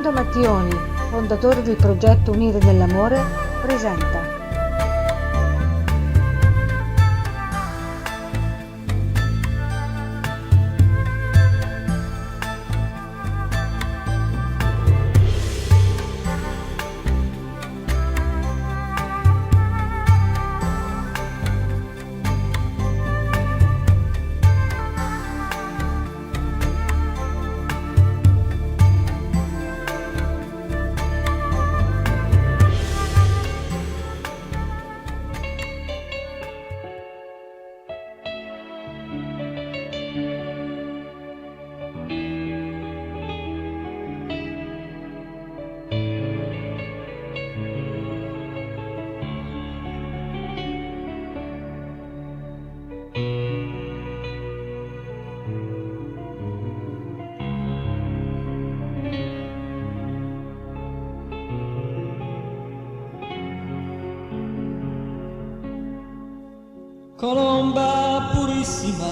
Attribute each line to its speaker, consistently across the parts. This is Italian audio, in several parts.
Speaker 1: Armando Mattioni, fondatore del progetto Unire nell'Amore, presenta
Speaker 2: Colomba purissima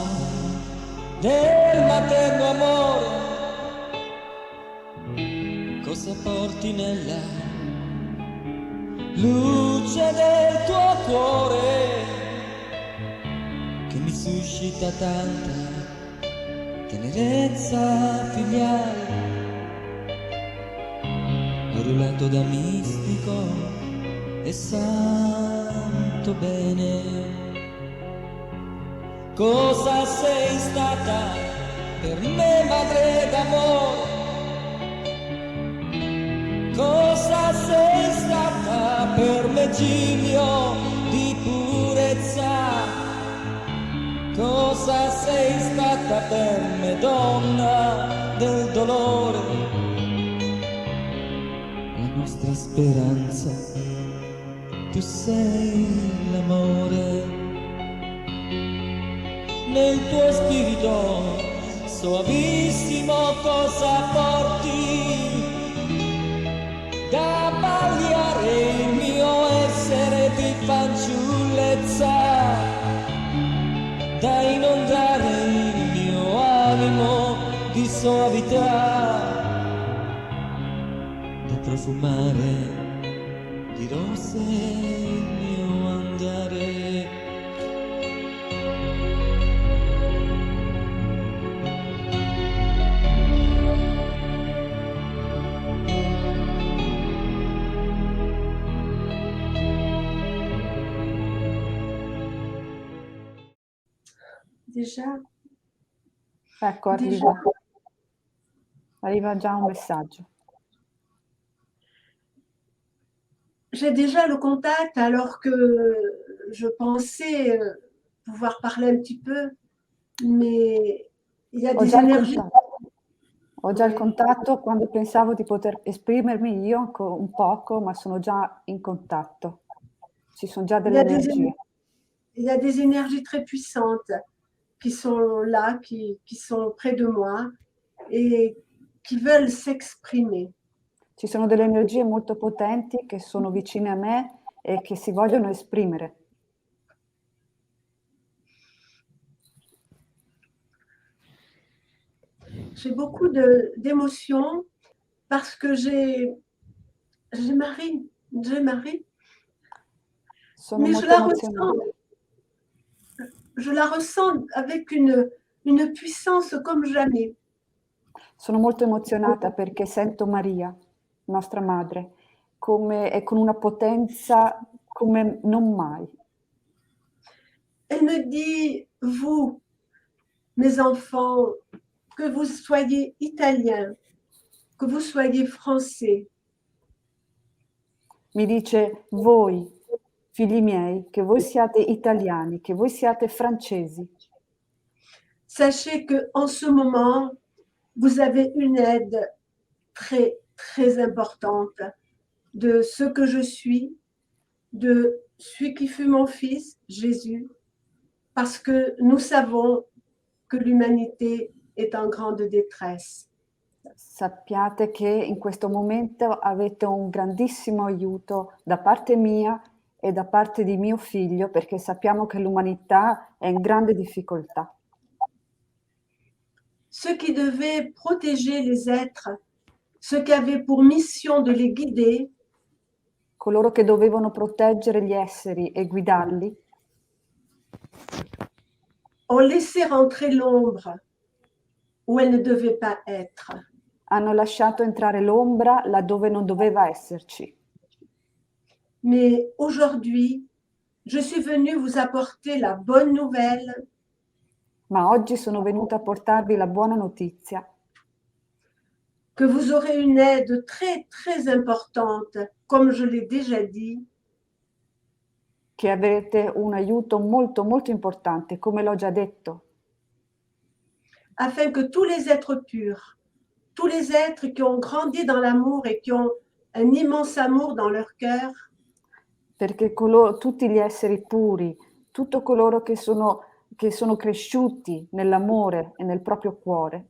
Speaker 2: del materno amore, cosa porti nella luce del tuo cuore, che mi suscita tanta tenerezza filiale, rulento da mistico e santo bene. Cosa sei stata per me, madre d'amore? Cosa sei stata per me, ciglio di purezza? Cosa sei stata per me, donna del dolore? La nostra speranza, tu sei l'amore. Nel tuo spirito soavissimo cosa porti da bagliare il mio essere di fanciullezza, da inondare il mio animo di soavità, da profumare di rose il mio andare.
Speaker 3: Ecco, arriva già un messaggio.
Speaker 4: J'ai déjà le contact alors que je pensais pouvoir parler un petit peu, mais il y a des énergies.
Speaker 3: Ho già il contatto quando pensavo di poter esprimermi io un poco, ma sono già in contatto. Ci sono già delle energie.
Speaker 4: Il y a des énergies très puissantes qui sont là, qui sont près de moi et qui veulent s'exprimer.
Speaker 3: Ci sono delle energie molto potenti che sono vicine a me e che si vogliono esprimere.
Speaker 4: J'ai beaucoup d'émotions parce que j'ai Marie,
Speaker 3: Sono
Speaker 4: mais
Speaker 3: molto emozionata.
Speaker 4: je la ressens avec une puissance comme jamais.
Speaker 3: Sono molto emozionata perché sento Maria, nostra madre, e con una potenza come non mai.
Speaker 4: Elle me dit, vous, mes enfants, que vous soyez italiens, que vous soyez français.
Speaker 3: Mi dice, voi, figli miei, che voi siate italiani, che voi siate francesi.
Speaker 4: Sachez qu'en ce moment, vous avez une aide très, très importante de ce que je suis, de celui qui fut mon fils, Jésus, parce que nous savons que l'humanité est en grande détresse.
Speaker 3: Sappiate che in questo momento avete un grandissimo aiuto da parte mia e da parte di mio figlio, perché sappiamo che l'umanità è in grande difficoltà.
Speaker 4: Ce qui devait protéger les êtres ceux qui avaient pour mission de les guider,
Speaker 3: coloro che dovevano proteggere gli esseri e guidarli,
Speaker 4: ont laissé rentrer l'ombre où elle ne devait pas être.
Speaker 3: hanno lasciato entrare l'ombra laddove non doveva esserci.
Speaker 4: Mais aujourd'hui, je suis venue vous apporter la bonne nouvelle
Speaker 3: Ma oggi sono venuta a portarvi la buona notizia
Speaker 4: que vous aurez une aide très, très importante, comme je l'ai déjà dit,
Speaker 3: che avrete un aiuto molto molto importante, come l'ho già detto,
Speaker 4: afin que tous les êtres purs, tous les êtres qui ont grandi dans l'amour et qui ont un immense amour dans leur cœur,
Speaker 3: perché tutti gli esseri puri, tutti coloro che sono cresciuti nell'amore e nel proprio cuore,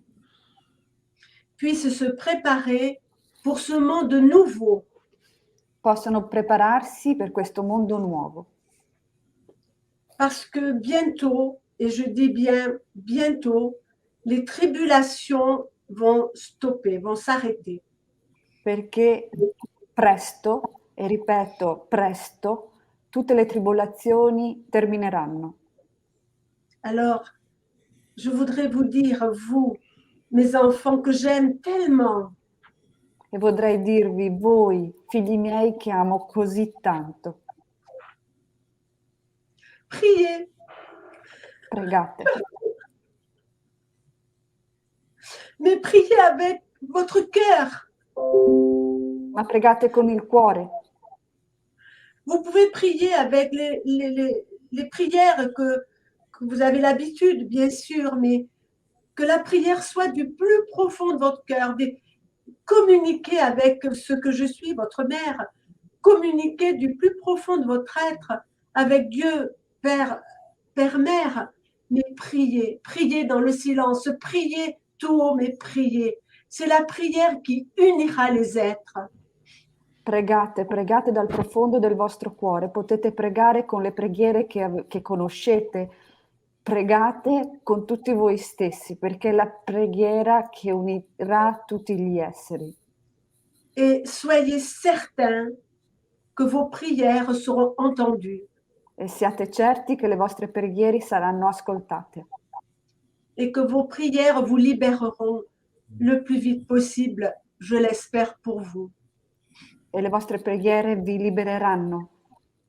Speaker 4: puissent se préparer pour ce monde nouveau,
Speaker 3: possano prepararsi per questo mondo nuovo.
Speaker 4: parce que bientôt, et je dis bien bientôt, les tribulations vont stopper, vont s'arrêter.
Speaker 3: Perché presto, e ripeto, presto, tutte le tribolazioni termineranno.
Speaker 4: Alors, je voudrais vous dire, vous, mes enfants, que j'aime tellement,
Speaker 3: E vorrei dirvi, voi, figli miei, che amo così tanto,
Speaker 4: priez,
Speaker 3: pregate,
Speaker 4: mais priez avec votre cœur.
Speaker 3: ma pregate con il cuore.
Speaker 4: Vous pouvez prier avec les prières que vous avez l'habitude, bien sûr, mais que la prière soit du plus profond de votre cœur. Communiquez avec ce que je suis, votre mère. Communiquez du plus profond de votre être avec Dieu, Père, Mère. Mais priez, priez dans le silence, priez tout haut, mais priez. C'est la prière qui unira les êtres.
Speaker 3: Pregate, pregate dal profondo del vostro cuore, potete pregare con le preghiere che conoscete, pregate con tutti voi stessi, perché è la preghiera che unirà tutti gli esseri.
Speaker 4: Et soyez certains que vos prières seront entendues.
Speaker 3: E siate certi che le vostre preghiere saranno ascoltate.
Speaker 4: Et que vos prières vous libéreront le plus vite possible, je l'espère pour vous.
Speaker 3: E le vostre preghiere vi libereranno,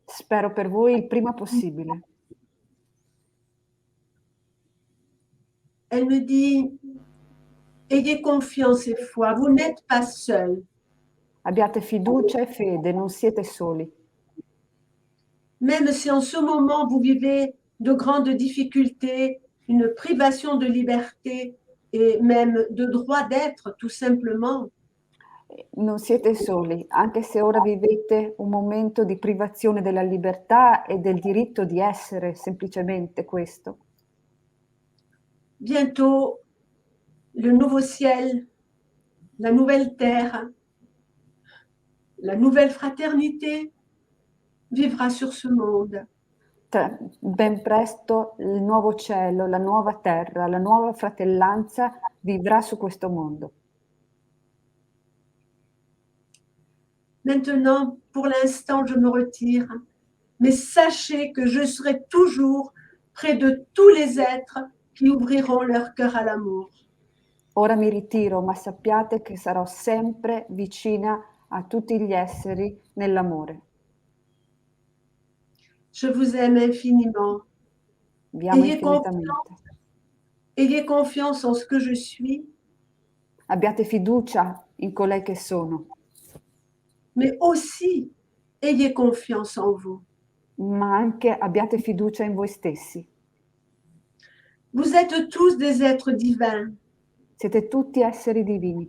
Speaker 3: spero per voi il prima possibile.
Speaker 4: Elle me dit, ayez confiance et foi, vous n'êtes pas seul.
Speaker 3: Abbiate fiducia e fede, non siete soli.
Speaker 4: Même si en ce moment vous vivez de grandes difficultés, une privation de liberté et même de droit d'être, tout simplement,
Speaker 3: Non siete soli, anche se ora vivete un momento di privazione della libertà e del diritto di essere semplicemente questo.
Speaker 4: bientôt le nouveau ciel, la nouvelle terre, la nouvelle fraternité vivra sur ce monde.
Speaker 3: Ben presto il nuovo cielo, la nuova terra, la nuova fratellanza vivrà su questo mondo.
Speaker 4: Maintenant, pour l'instant, je me retire, mais sachez que je serai toujours près de tous les êtres qui ouvriront leur cœur à l'amour.
Speaker 3: Ora mi ritiro, ma sappiate che sarò sempre vicina a tutti gli esseri nell'amore.
Speaker 4: Je vous aime infiniment.
Speaker 3: Vi amo
Speaker 4: Ayez
Speaker 3: infinitamente.
Speaker 4: Ayez confiance en ce que je suis,
Speaker 3: Abbiate fiducia in colei che sono,
Speaker 4: mais aussi ayez confiance en vous.
Speaker 3: ma anche abbiate fiducia in voi stessi.
Speaker 4: Vous êtes tous des êtres divins,
Speaker 3: Siete tutti esseri divini,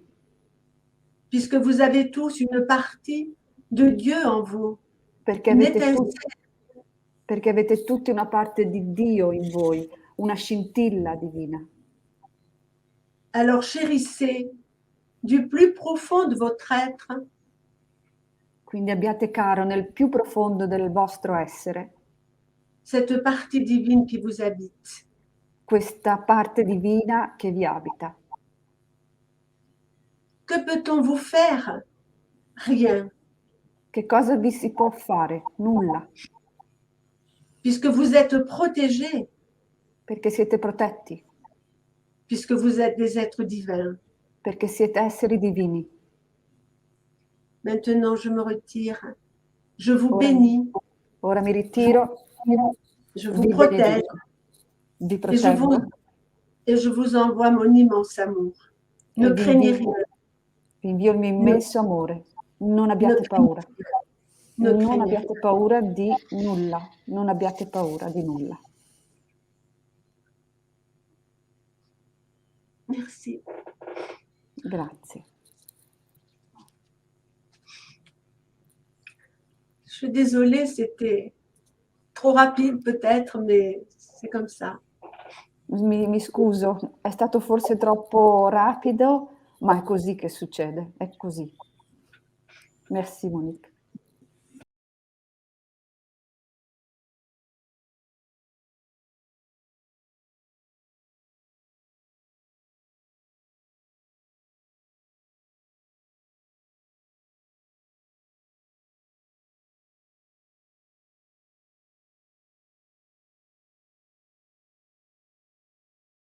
Speaker 4: puisque vous avez tous une partie de Dieu en vous,
Speaker 3: perché
Speaker 4: une
Speaker 3: avete,
Speaker 4: étincelle.
Speaker 3: perché avete tutti una parte di Dio in voi, una scintilla divina.
Speaker 4: Alors chérissez du plus profond de votre être
Speaker 3: Quindi abbiate caro nel più profondo del vostro essere
Speaker 4: cette partie divine qui vous habite.
Speaker 3: questa parte divina che vi abita.
Speaker 4: Que peut-on vous faire? Rien,
Speaker 3: Che cosa vi si può fare? Nulla,
Speaker 4: puisque vous êtes protégés,
Speaker 3: perché siete protetti,
Speaker 4: puisque vous êtes des êtres divins.
Speaker 3: perché siete esseri divini.
Speaker 4: Maintenant, je me retire. Je vous
Speaker 3: Ora,
Speaker 4: bénis,
Speaker 3: ora mi ritiro,
Speaker 4: je vous
Speaker 3: vi
Speaker 4: protège
Speaker 3: benedico, vi
Speaker 4: et
Speaker 3: proteggo
Speaker 4: et je vous envoie mon immense amour. Ne
Speaker 3: e
Speaker 4: craignez rien.
Speaker 3: vi invio il mio immenso amore. Non abbiate paura.
Speaker 4: Ne
Speaker 3: Non
Speaker 4: craignez
Speaker 3: abbiate paura di nulla. Non abbiate paura di nulla.
Speaker 4: Merci.
Speaker 3: Grazie.
Speaker 4: Je suis désolée, c'était trop rapide peut-être, mais c'est comme ça.
Speaker 3: Mi scuso, è stato forse troppo rapido, ma è così che succede, è così. Merci Monique.